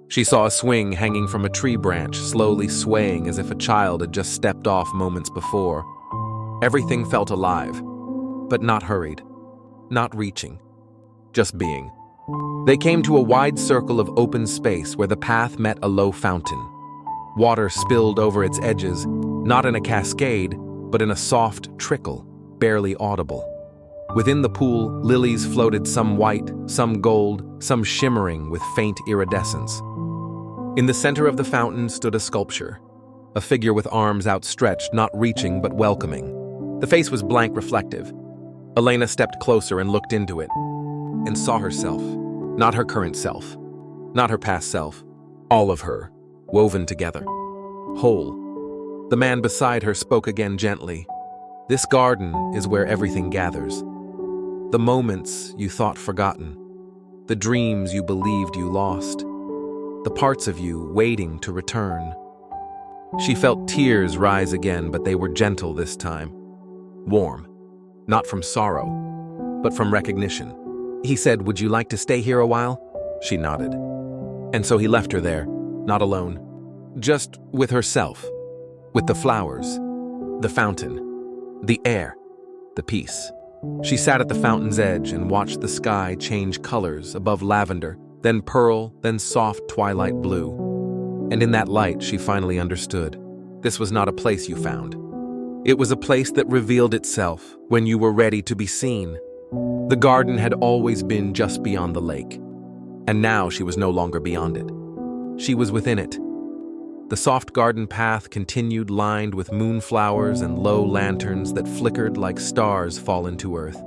She saw a swing hanging from a tree branch, slowly swaying as if a child had just stepped off moments before. Everything felt alive, but not hurried, not reaching, just being. They came to a wide circle of open space where the path met a low fountain. Water spilled over its edges, not in a cascade, but in a soft trickle, barely audible. Within the pool, lilies floated, some white, some gold, some shimmering with faint iridescence. In the center of the fountain stood a sculpture, a figure with arms outstretched, not reaching but welcoming. The face was blank, reflective. Elena stepped closer and looked into it, and saw herself, not her current self, not her past self, all of her, woven together, whole. The man beside her spoke again gently. "This garden is where everything gathers. The moments you thought forgotten, the dreams you believed you lost, the parts of you waiting to return." She felt tears rise again, but they were gentle this time. Warm, not from sorrow, but from recognition. He said, "Would you like to stay here a while?" She nodded. And so he left her there, not alone, just with herself, with the flowers, the fountain, the air, the peace. She sat at the fountain's edge and watched the sky change colors, above lavender, then pearl, then soft twilight blue. And in that light, she finally understood. This was not a place you found. It was a place that revealed itself when you were ready to be seen. The garden had always been just beyond the lake, and now she was no longer beyond it. She was within it. The soft garden path continued, lined with moonflowers and low lanterns that flickered like stars fallen to earth.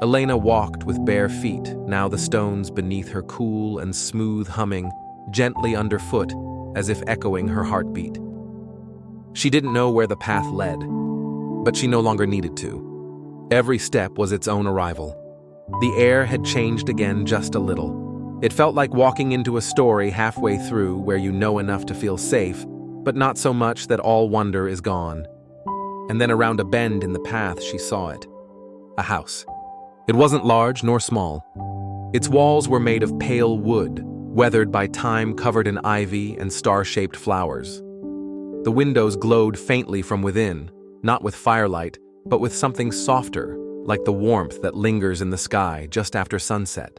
Elena walked with bare feet, now the stones beneath her cool and smooth humming, gently underfoot, as if echoing her heartbeat. She didn't know where the path led, but she no longer needed to. Every step was its own arrival. The air had changed again just a little. It felt like walking into a story halfway through where you know enough to feel safe, but not so much that all wonder is gone. And then around a bend in the path she saw it. A house. It wasn't large nor small. Its walls were made of pale wood, weathered by time, covered in ivy and star-shaped flowers. The windows glowed faintly from within, not with firelight, but with something softer, like the warmth that lingers in the sky just after sunset.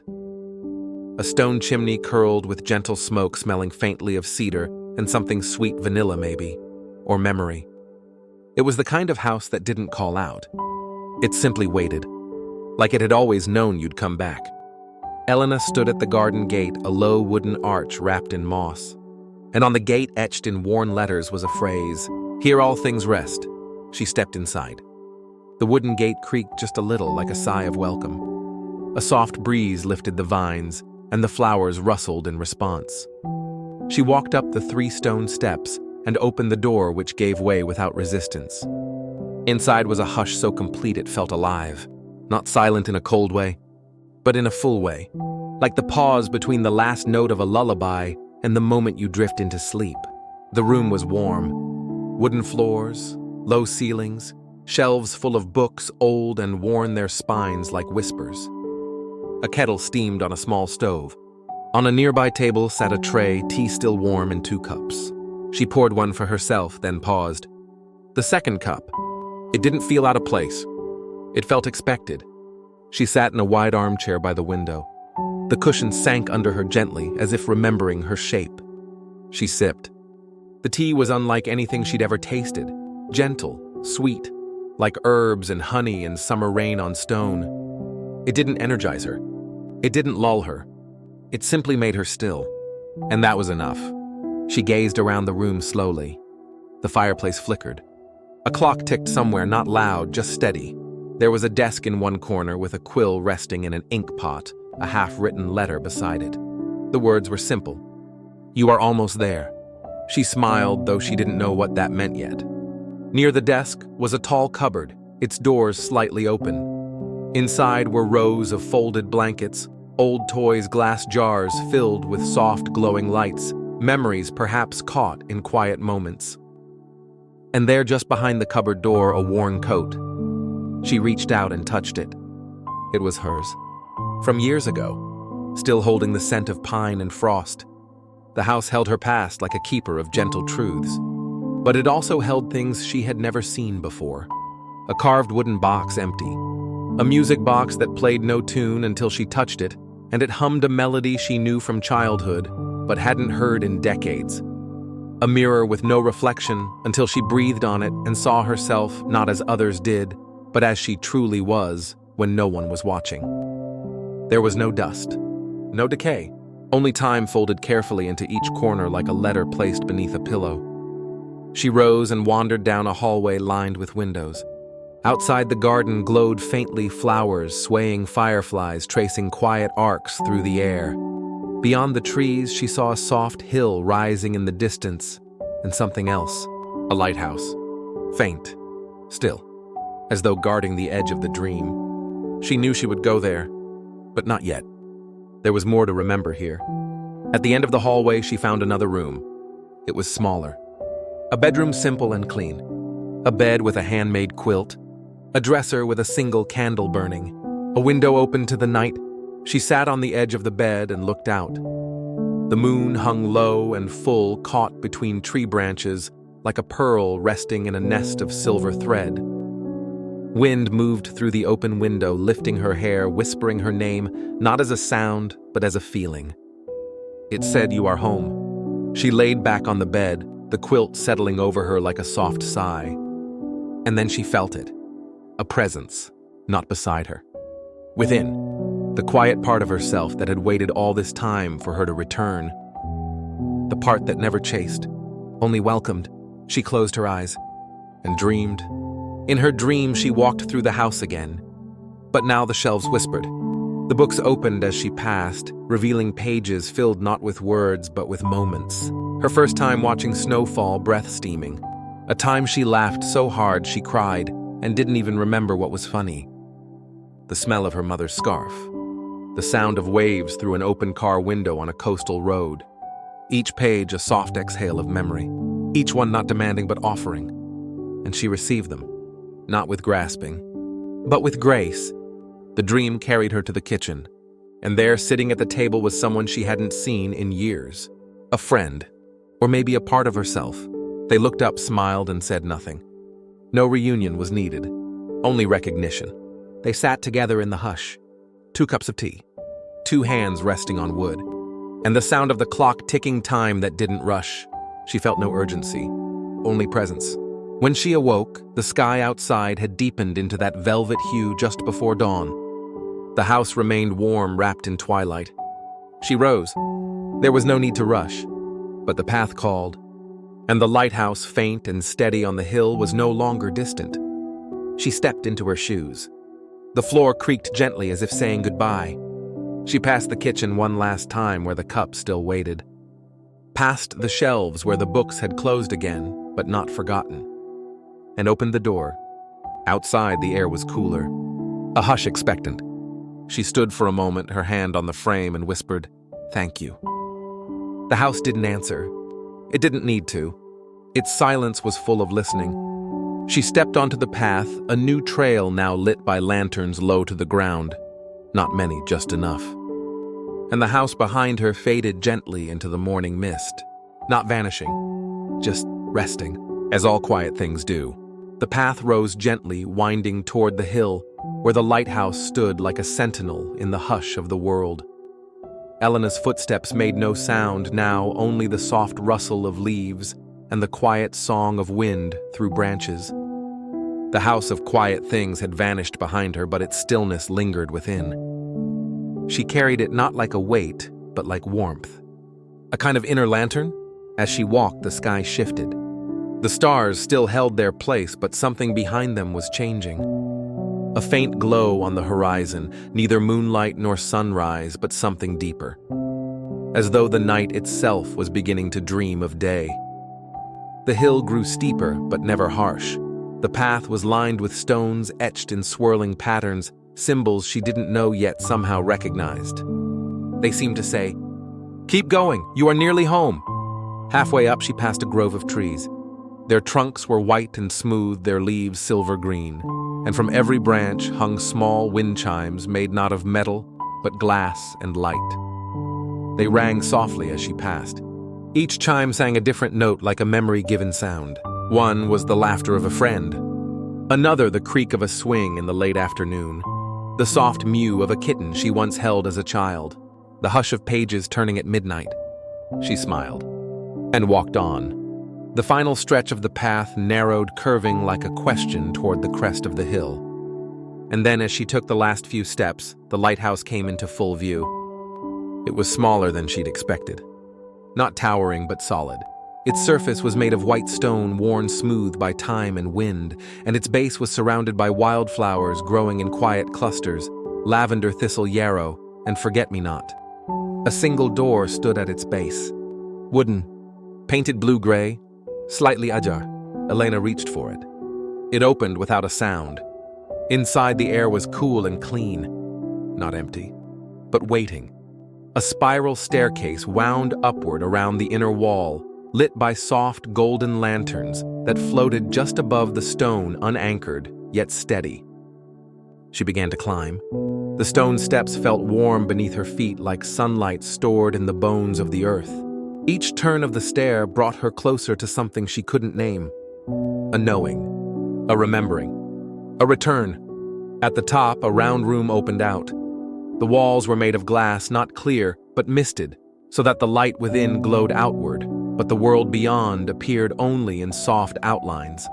A stone chimney curled with gentle smoke, smelling faintly of cedar and something sweet, vanilla maybe, or memory. It was the kind of house that didn't call out. It simply waited, like it had always known you'd come back. Elena stood at the garden gate, a low wooden arch wrapped in moss. And on the gate, etched in worn letters, was a phrase, "Here all things rest." She stepped inside. The wooden gate creaked just a little, like a sigh of welcome. A soft breeze lifted the vines, and the flowers rustled in response. She walked up the 3 stone steps and opened the door, which gave way without resistance. Inside was a hush so complete it felt alive, not silent in a cold way, but in a full way, like the pause between the last note of a lullaby and the moment you drift into sleep. The room was warm. Wooden floors, low ceilings, shelves full of books, old and worn their spines like whispers. A kettle steamed on a small stove. On a nearby table sat a tray, tea still warm, and 2 cups. She poured one for herself, then paused. The second cup. It didn't feel out of place. It felt expected. She sat in a wide armchair by the window. The cushion sank under her gently, as if remembering her shape. She sipped. The tea was unlike anything she'd ever tasted. Gentle, sweet, like herbs and honey and summer rain on stone. It didn't energize her. It didn't lull her. It simply made her still. And that was enough. She gazed around the room slowly. The fireplace flickered. A clock ticked somewhere, not loud, just steady. There was a desk in one corner with a quill resting in an ink pot, a half-written letter beside it. The words were simple. "You are almost there." She smiled, though she didn't know what that meant yet. Near the desk was a tall cupboard, its doors slightly open. Inside were rows of folded blankets, old toys, glass jars filled with soft, glowing lights, memories perhaps caught in quiet moments. And there, just behind the cupboard door, a worn coat. She reached out and touched it. It was hers. From years ago, still holding the scent of pine and frost. The house held her past like a keeper of gentle truths. But it also held things she had never seen before. A carved wooden box empty. A music box that played no tune until she touched it, and it hummed a melody she knew from childhood, but hadn't heard in decades. A mirror with no reflection until she breathed on it and saw herself not as others did, but as she truly was when no one was watching. There was no dust, no decay, only time folded carefully into each corner like a letter placed beneath a pillow. She rose and wandered down a hallway lined with windows. Outside the garden glowed faintly flowers, swaying fireflies tracing quiet arcs through the air. Beyond the trees, she saw a soft hill rising in the distance, and something else, a lighthouse. Faint, still, as though guarding the edge of the dream. She knew she would go there, but not yet. There was more to remember here. At the end of the hallway, she found another room. It was smaller. A bedroom simple and clean. A bed with a handmade quilt. A dresser with a single candle burning. A window open to the night. She sat on the edge of the bed and looked out. The moon hung low and full, caught between tree branches, like a pearl resting in a nest of silver thread. Wind moved through the open window, lifting her hair, whispering her name, not as a sound, but as a feeling. It said, "You are home." She laid back on the bed, the quilt settling over her like a soft sigh. And then she felt it. A presence, not beside her. Within, the quiet part of herself that had waited all this time for her to return. The part that never chased, only welcomed. She closed her eyes and dreamed. In her dream, she walked through the house again. But now the shelves whispered. The books opened as she passed, revealing pages filled not with words but with moments. Her first time watching snowfall, breath steaming. A time she laughed so hard she cried and didn't even remember what was funny. The smell of her mother's scarf. The sound of waves through an open car window on a coastal road. Each page a soft exhale of memory. Each one not demanding but offering. And she received them. Not with grasping, but with grace. The dream carried her to the kitchen, and there, sitting at the table, was someone she hadn't seen in years. A friend, or maybe a part of herself. They looked up, smiled, and said nothing. No reunion was needed, only recognition. They sat together in the hush. 2 cups of tea, 2 hands resting on wood, and the sound of the clock ticking time that didn't rush. She felt no urgency, only presence. When she awoke, the sky outside had deepened into that velvet hue just before dawn. The house remained warm, wrapped in twilight. She rose. There was no need to rush, but the path called, and the lighthouse, faint and steady on the hill, was no longer distant. She stepped into her shoes. The floor creaked gently as if saying goodbye. She passed the kitchen one last time where the cup still waited. Past the shelves where the books had closed again, but not forgotten. And opened the door. Outside, the air was cooler. A hush expectant. She stood for a moment, her hand on the frame, and whispered, "Thank you." The house didn't answer. It didn't need to. Its silence was full of listening. She stepped onto the path, a new trail now lit by lanterns low to the ground. Not many, just enough. And the house behind her faded gently into the morning mist. Not vanishing, just resting, as all quiet things do. The path rose gently, winding toward the hill, where the lighthouse stood like a sentinel in the hush of the world. Elena's footsteps made no sound now, only the soft rustle of leaves and the quiet song of wind through branches. The house of quiet things had vanished behind her, but its stillness lingered within. She carried it not like a weight, but like warmth. A kind of inner lantern? As she walked, the sky shifted. The stars still held their place, but something behind them was changing. A faint glow on the horizon, neither moonlight nor sunrise, but something deeper. As though the night itself was beginning to dream of day. The hill grew steeper, but never harsh. The path was lined with stones etched in swirling patterns, symbols she didn't know yet somehow recognized. They seemed to say, "Keep going, you are nearly home." Halfway up, she passed a grove of trees. Their trunks were white and smooth, their leaves silver green, and from every branch hung small wind chimes made not of metal, but glass and light. They rang softly as she passed. Each chime sang a different note like a memory-given sound. One was the laughter of a friend. Another the creak of a swing in the late afternoon. The soft mew of a kitten she once held as a child. The hush of pages turning at midnight. She smiled and walked on. The final stretch of the path narrowed, curving like a question toward the crest of the hill. And then as she took the last few steps, the lighthouse came into full view. It was smaller than she'd expected. Not towering, but solid. Its surface was made of white stone worn smooth by time and wind, and its base was surrounded by wildflowers growing in quiet clusters, lavender thistle yarrow, and forget-me-not. A single door stood at its base. Wooden, painted blue-gray, slightly ajar. Elena reached for it. It opened without a sound. Inside, the air was cool and clean. Not empty, but waiting. A spiral staircase wound upward around the inner wall, lit by soft golden lanterns that floated just above the stone, unanchored, yet steady. She began to climb. The stone steps felt warm beneath her feet like sunlight stored in the bones of the earth. Each turn of the stair brought her closer to something she couldn't name. A knowing, a remembering, a return. At the top, a round room opened out. The walls were made of glass, not clear, but misted, so that the light within glowed outward, but the world beyond appeared only in soft outlines.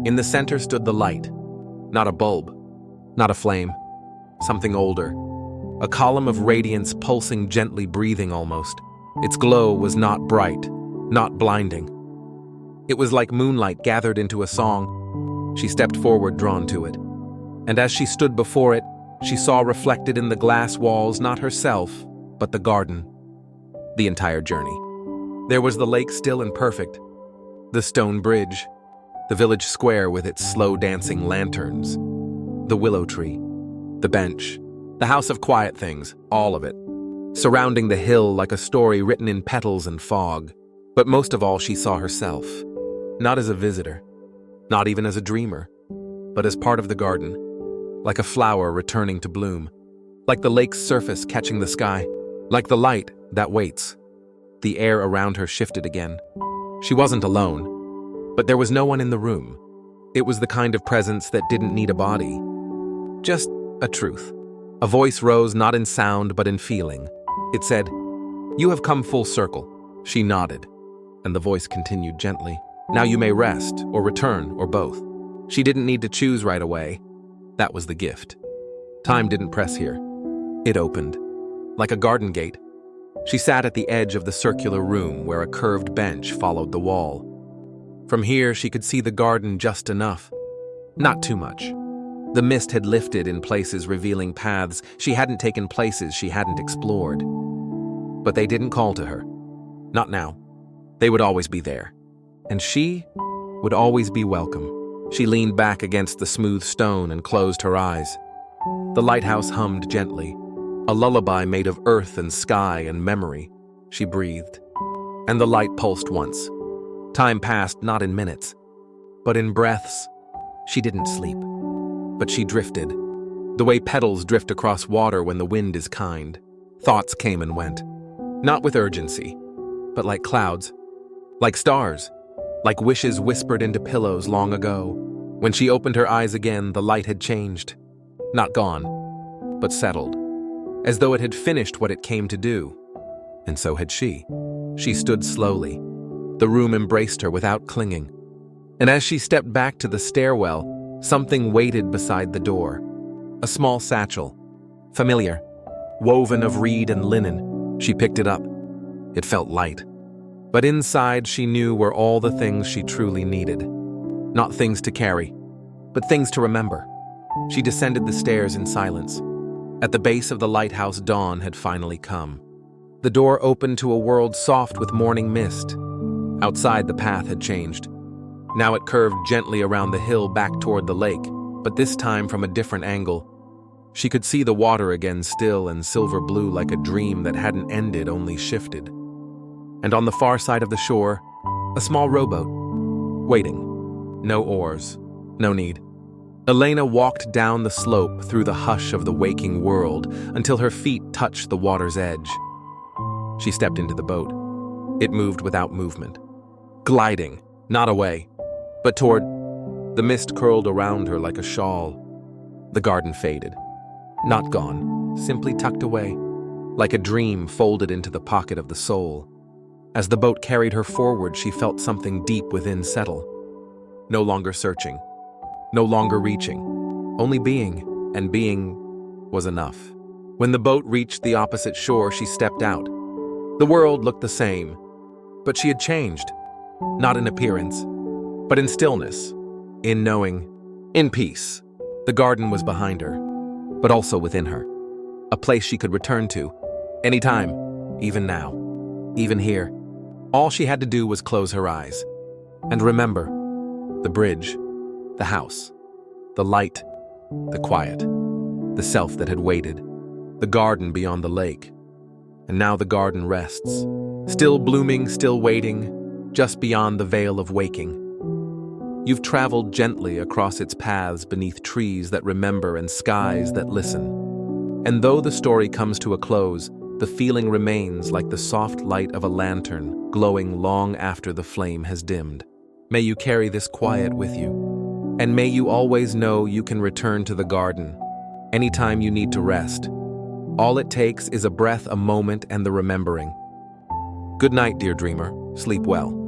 In the center stood the light, not a bulb, not a flame, something older. A column of radiance pulsing gently, breathing almost. Its glow was not bright, not blinding. It was like moonlight gathered into a song. She stepped forward, drawn to it. And as she stood before it, she saw reflected in the glass walls not herself, but the garden. The entire journey. There was the lake still and perfect. The stone bridge. The village square with its slow dancing lanterns. The willow tree. The bench. The house of quiet things, all of it. Surrounding the hill like a story written in petals and fog. But most of all, she saw herself. Not as a visitor. Not even as a dreamer. But as part of the garden. Like a flower returning to bloom. Like the lake's surface catching the sky. Like the light that waits. The air around her shifted again. She wasn't alone. But there was no one in the room. It was the kind of presence that didn't need a body. Just a truth. A voice rose not in sound but in feeling. It said, "You have come full circle." She nodded, and the voice continued gently. "Now you may rest, or return, or both." She didn't need to choose right away. That was the gift. Time didn't press here. It opened, like a garden gate. She sat at the edge of the circular room where a curved bench followed the wall. From here, she could see the garden just enough. Not too much. The mist had lifted in places, revealing paths she hadn't taken, places she hadn't explored. But they didn't call to her. Not now. They would always be there. And she would always be welcome. She leaned back against the smooth stone and closed her eyes. The lighthouse hummed gently, a lullaby made of earth and sky and memory. She breathed, and the light pulsed once. Time passed not in minutes, but in breaths. She didn't sleep, but she drifted, the way petals drift across water when the wind is kind. Thoughts came and went, not with urgency, but like clouds, like stars, like wishes whispered into pillows long ago. When she opened her eyes again, the light had changed. Not gone, but settled. as though it had finished what it came to do. And so had she. She stood slowly. The room embraced her without clinging. And as she stepped back to the stairwell, something waited beside the door. A small satchel. Familiar. Woven of reed and linen. She picked it up. It felt light. But inside she knew were all the things she truly needed. Not things to carry, but things to remember. She descended the stairs in silence. At the base of the lighthouse, dawn had finally come. The door opened to a world soft with morning mist. Outside, the path had changed. Now it curved gently around the hill back toward the lake, but this time from a different angle. She could see the water again, still and silver blue like a dream that hadn't ended, only shifted. And on the far side of the shore, a small rowboat, waiting. No oars, no need. Elena walked down the slope through the hush of the waking world until her feet touched the water's edge. She stepped into the boat. It moved without movement, gliding, not away, but toward. The mist curled around her like a shawl. The garden faded. Not gone, simply tucked away, like a dream folded into the pocket of the soul. As the boat carried her forward, she felt something deep within settle. No longer searching, no longer reaching, only being, and being was enough. When the boat reached the opposite shore, she stepped out. The world looked the same, but she had changed, not in appearance, but in stillness, in knowing, in peace. The garden was behind her, but also within her, a place she could return to, anytime, even now, even here. All she had to do was close her eyes, and remember the bridge, the house, the light, the quiet, the self that had waited, the garden beyond the lake. And now the garden rests, still blooming, still waiting, just beyond the veil of waking. You've traveled gently across its paths beneath trees that remember and skies that listen. And though the story comes to a close, the feeling remains like the soft light of a lantern glowing long after the flame has dimmed. May you carry this quiet with you, and may you always know you can return to the garden anytime you need to rest. All it takes is a breath, a moment, and the remembering. Good night, dear dreamer. Sleep well.